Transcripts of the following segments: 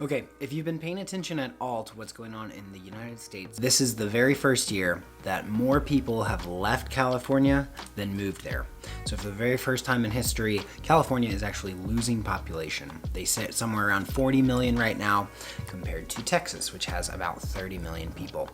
Okay, if you've been paying attention at all to what's going on in the United States, this is the very first year that more people have left California than moved there. So for the very first time in history, California is actually losing population. They sit somewhere around 40 million right now compared to Texas, which has about 30 million people.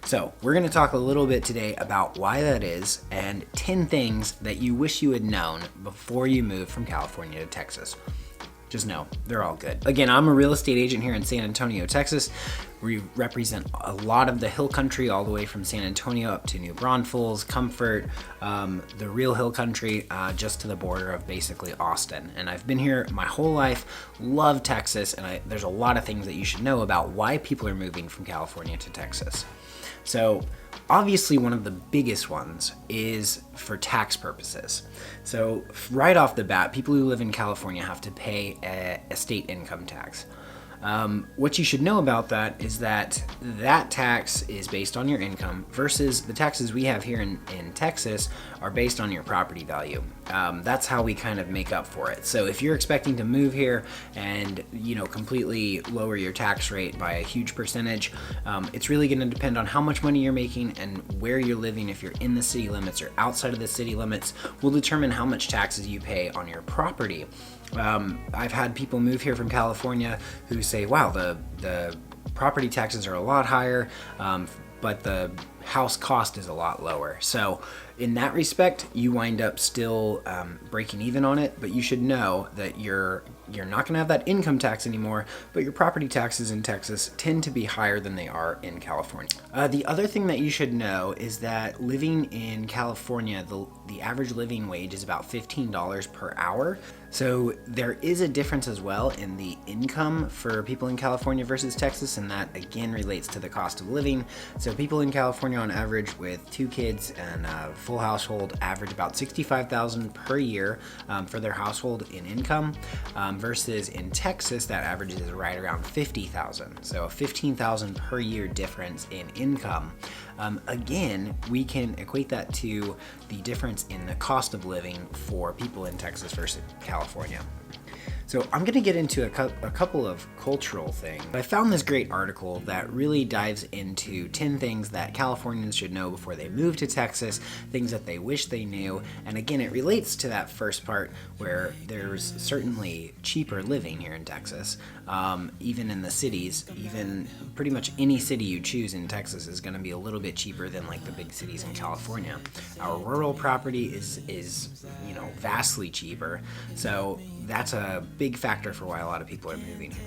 So we're going to talk a little bit today about why that is and 10 things that you wish you had known before you moved from California to Texas. Just know, they're all good. Again, I'm a real estate agent here in San Antonio, Texas. We represent a lot of the hill country, all the way from San Antonio up to New Braunfels, Comfort, the real hill country, just to the border of basically Austin. And I've been here my whole life, love Texas, and there's a lot of things that you should know about why people are moving from California to Texas. So obviously one of the biggest ones is for tax purposes. So right off the bat, people who live in California have to pay a state income tax. What you should know about that is that tax is based on your income versus the taxes we have here in Texas are based on your property value. That's how we kind of make up for it. So if you're expecting to move here and, completely lower your tax rate by a huge percentage, it's really going to depend on how much money you're making and where you're living. If you're in the city limits or outside of the city limits, will determine how much taxes you pay on your property. I've had people move here from California who say, wow, the property taxes are a lot higher, but the house cost is a lot lower. So in that respect, you wind up still breaking even on it, but you should know that you're not going to have that income tax anymore, but your property taxes in Texas tend to be higher than they are in California. The other thing that you should know is that living in California, the average living wage is about $15 per hour. So there is a difference as well in the income for people in California versus Texas, and that again relates to the cost of living. So people in California on average with 2 kids and a full household average about $65,000 per year for their household in income, versus in Texas that average is right around $50,000. So a $15,000 per year difference in income. Again, we can equate that to the difference in the cost of living for people in Texas versus California. So I'm going to get into a couple of cultural things. I found this great article that really dives into 10 things that Californians should know before they move to Texas, things that they wish they knew. And again, it relates to that first part where there's certainly cheaper living here in Texas. Even in the cities, even pretty much any city you choose in Texas is going to be a little bit cheaper than like the big cities in California. Our rural property is vastly cheaper. So that's a big factor for why a lot of people are moving here.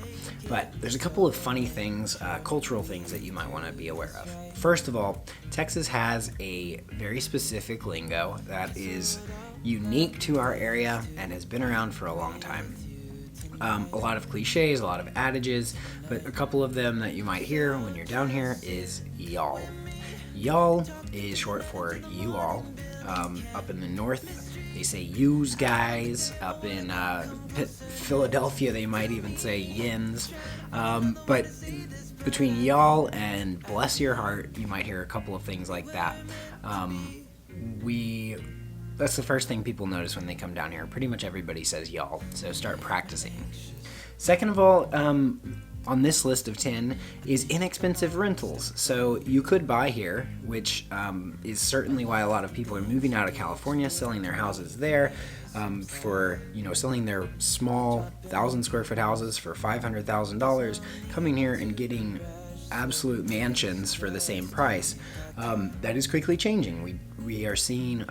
But there's a couple of funny things, cultural things that you might want to be aware of. First of all, Texas has a very specific lingo that is unique to our area and has been around for a long time. A lot of cliches, a lot of adages, but a couple of them that you might hear when you're down here is y'all. Y'all is short for you all. Up in the north, they say yous guys. Up in Philadelphia, they might even say yins. But between y'all and bless your heart, you might hear a couple of things like that. That's the first thing people notice when they come down here. Pretty much everybody says y'all, so start practicing. Second of all, on this list of 10 is inexpensive rentals. So you could buy here, which is certainly why a lot of people are moving out of California, selling their houses there for, selling their small 1,000 square foot houses for $500,000, coming here and getting absolute mansions for the same price. That is quickly changing. We are seeing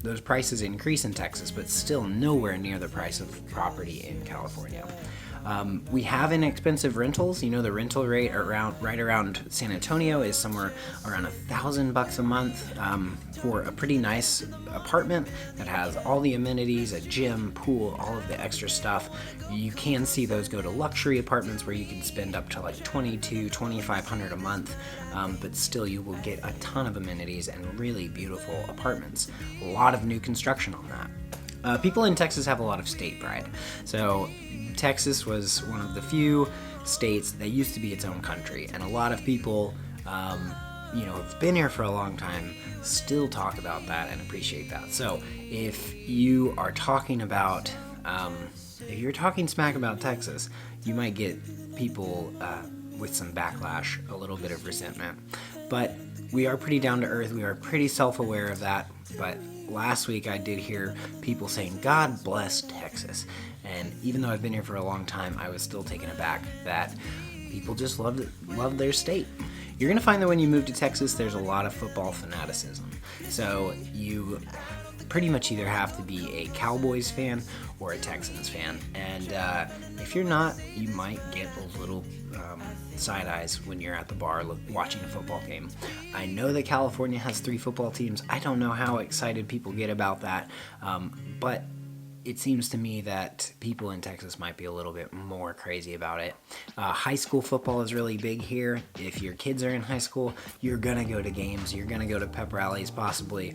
those prices increase in Texas, but still nowhere near the price of property in California. We have inexpensive rentals. The rental rate right around San Antonio is somewhere around $1,000 a month for a pretty nice apartment that has all the amenities, a gym, pool, all of the extra stuff. You can see those go to luxury apartments where you can spend up to like $2,200-$2,500 a month, but still you will get a ton of amenities and really beautiful apartments. A lot of new construction on that. People in Texas have a lot of state pride. So Texas was one of the few states that used to be its own country, and a lot of people, have been here for a long time, still talk about that and appreciate that. So if you are talking about if you're talking smack about Texas, you might get people with some backlash, a little bit of resentment. But we are pretty down to earth. We are pretty self-aware of that. But last week I did hear people saying, God bless Texas. And even though I've been here for a long time, I was still taken aback that people just love their state. You're going to find that when you move to Texas, there's a lot of football fanaticism. So you pretty much either have to be a Cowboys fan or a Texans fan. And if you're not, you might get a little side eyes when you're at the bar watching a football game. I know that California has 3 football teams. I don't know how excited people get about that, but it seems to me that people in Texas might be a little bit more crazy about it. High school football is really big here. If your kids are in high school, you're going to go to games. You're going to go to pep rallies, possibly.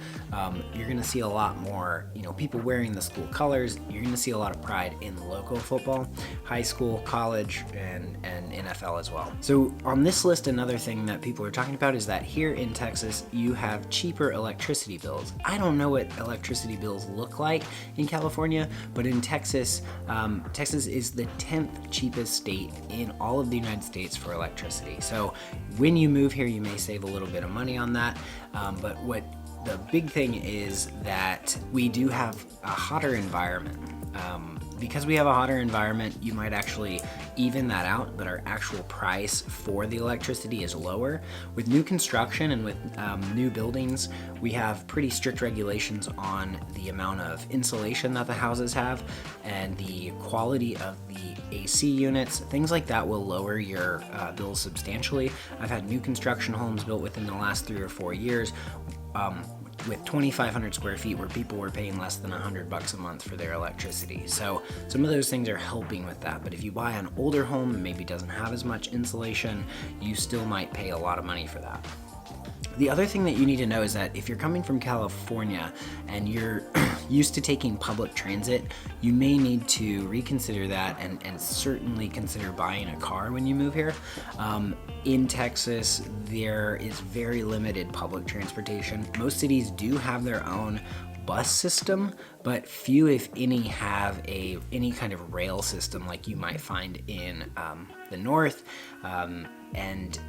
You're going to see a lot more, people wearing the school colors. You're going to see a lot of pride in local football, high school, college, and NFL as well. So on this list, another thing that people are talking about is that here in Texas, you have cheaper electricity bills. I don't know what electricity bills look like in California, but in Texas, Texas is the 10th cheapest state in all of the United States for electricity. So when you move here, you may save a little bit of money on that, but what the big thing is that we do have a hotter environment. Because we have a hotter environment, you might actually even that out, but our actual price for the electricity is lower. With new construction and with new buildings, we have pretty strict regulations on the amount of insulation that the houses have and the quality of the AC units. Things like that will lower your bills substantially. I've had new construction homes built within the last 3 or 4 years with 2,500 square feet where people were paying less than $100 a month for their electricity. So some of those things are helping with that. But if you buy an older home that maybe doesn't have as much insulation, you still might pay a lot of money for that. The other thing that you need to know is that if you're coming from California and you're used to taking public transit, you may need to reconsider that and certainly consider buying a car when you move here. In Texas, there is very limited public transportation. Most cities do have their own bus system, but few, if any, have any kind of rail system like you might find in the north, and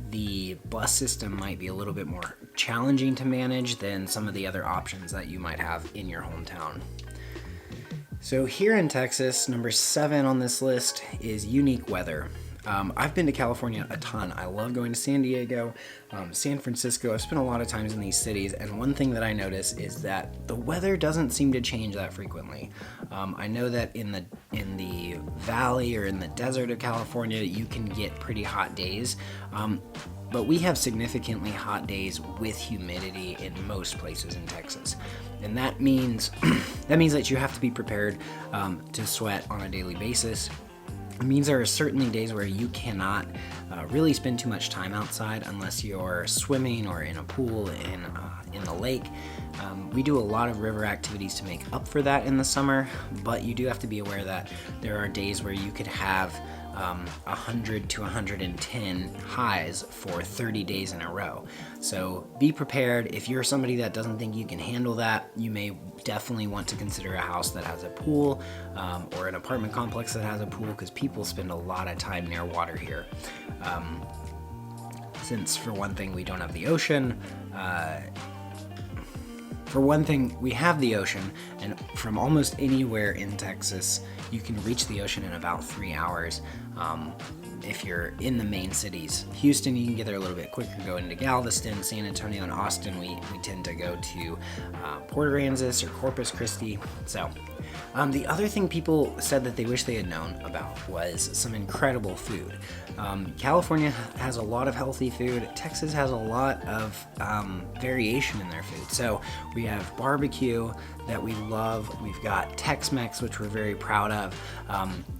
the bus system might be a little bit more challenging to manage than some of the other options that you might have in your hometown. So here in Texas, number 7 on this list is unique weather. I've been to California a ton. I love going to San Diego, San Francisco. I've spent a lot of times in these cities, and one thing that I notice is that the weather doesn't seem to change that frequently. I know that in the valley or in the desert of California, you can get pretty hot days, but we have significantly hot days with humidity in most places in Texas. And that means that you have to be prepared to sweat on a daily basis. It means there are certainly days where you cannot really spend too much time outside unless you're swimming or in a pool in the lake. We do a lot of river activities to make up for that in the summer, but you do have to be aware that there are days where you could have 100 to 110 highs for 30 days in a row. So be prepared. If you're somebody that doesn't think you can handle that, you may definitely want to consider a house that has a pool or an apartment complex that has a pool, because people spend a lot of time near water here. Since for one thing, we don't have the ocean, we have the ocean, and from almost anywhere in Texas, you can reach the ocean in about 3 hours. If you're in the main cities. Houston, you can get there a little bit quicker, going to Galveston. San Antonio and Austin, we tend to go to Port Aransas or Corpus Christi. So the other thing people said that they wish they had known about was some incredible food. California has a lot of healthy food. Texas has a lot of variation in their food. So we have barbecue that we love. We've got Tex-Mex, which we're very proud of.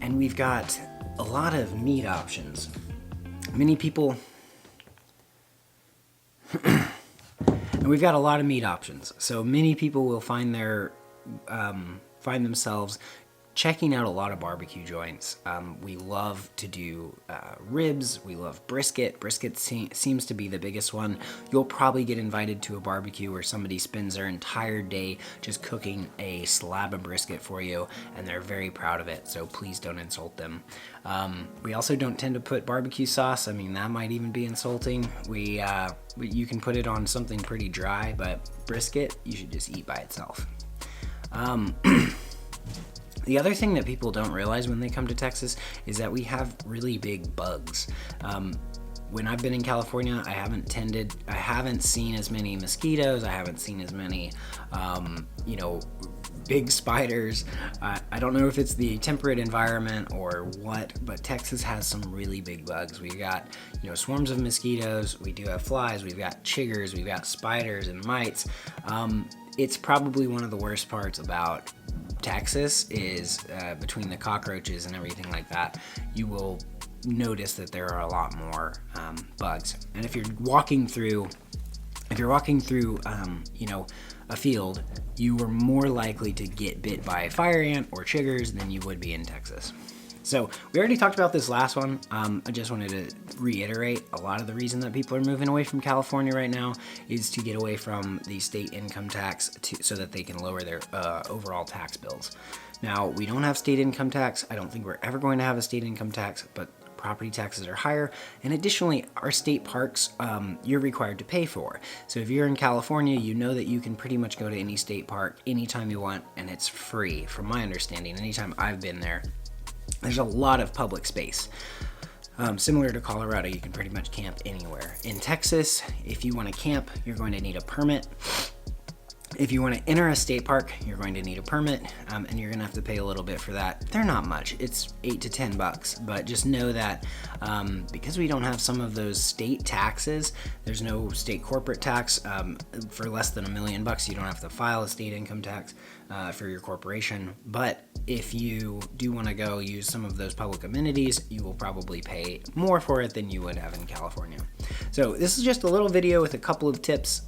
And we've got a lot of meat options. Many people and we've got a lot of meat options. So many people will find themselves checking out a lot of barbecue joints. We love to do ribs. We love brisket. Brisket seems to be the biggest one. You'll probably get invited to a barbecue where somebody spends their entire day just cooking a slab of brisket for you, and they're very proud of it, so please don't insult them. We also don't tend to put barbecue sauce. I mean, that might even be insulting. You can put it on something pretty dry, but brisket, you should just eat by itself. The other thing that people don't realize when they come to Texas is that we have really big bugs. When I've been in California, I haven't seen as many mosquitoes. I haven't seen as many, big spiders. I don't know if it's the temperate environment or what, but Texas has some really big bugs. We've got, swarms of mosquitoes. We do have flies. We've got chiggers. We've got spiders and mites. It's probably one of the worst parts about Texas is between the cockroaches and everything like that, you will notice that there are a lot more bugs. And if you're walking through a field, you are more likely to get bit by a fire ant or chiggers than you would be in Texas. So we already talked about this last one. I just wanted to reiterate a lot of the reason that people are moving away from California right now is to get away from the state income tax so that they can lower their overall tax bills. Now, we don't have state income tax. I don't think we're ever going to have a state income tax, but property taxes are higher. And additionally, our state parks, you're required to pay for. So if you're in California, you know that you can pretty much go to any state park anytime you want, and it's free, from my understanding, anytime I've been there. There's a lot of public space. Similar to Colorado, you can pretty much camp anywhere. In Texas, if you want to camp, you're going to need a permit. If you want to enter a state park, you're going to need a permit, and you're going to have to pay a little bit for that. They're not much. It's $8 to $10, but just know that because we don't have some of those state taxes, there's no state corporate tax. For less than $1 million, you don't have to file a state income tax for your corporation. But if you do want to go use some of those public amenities, you will probably pay more for it than you would have in California. So this is just a little video with a couple of tips.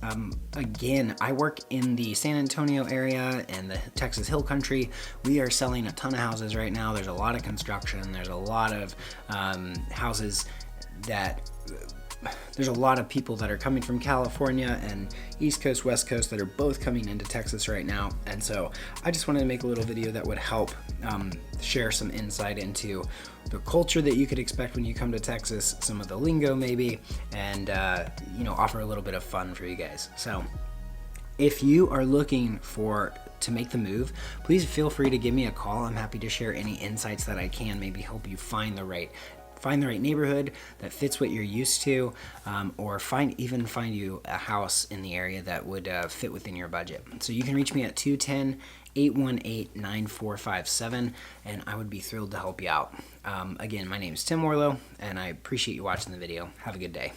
Again, I work in the San Antonio area and the Texas Hill Country. We are selling a ton of houses right now. There's a lot of construction. There's a lot of houses that there's a lot of people that are coming from California and East Coast, West Coast that are both coming into Texas right now. And so I just wanted to make a little video that would help share some insight into the culture that you could expect when you come to Texas, some of the lingo maybe, and offer a little bit of fun for you guys. So if you are looking to make the move, please feel free to give me a call. I'm happy to share any insights that I can, maybe help you find the right neighborhood that fits what you're used to, or find you a house in the area that would fit within your budget. So you can reach me at 210-818-9457, and I would be thrilled to help you out. Again, my name is Tim Warlow, and I appreciate you watching the video. Have a good day.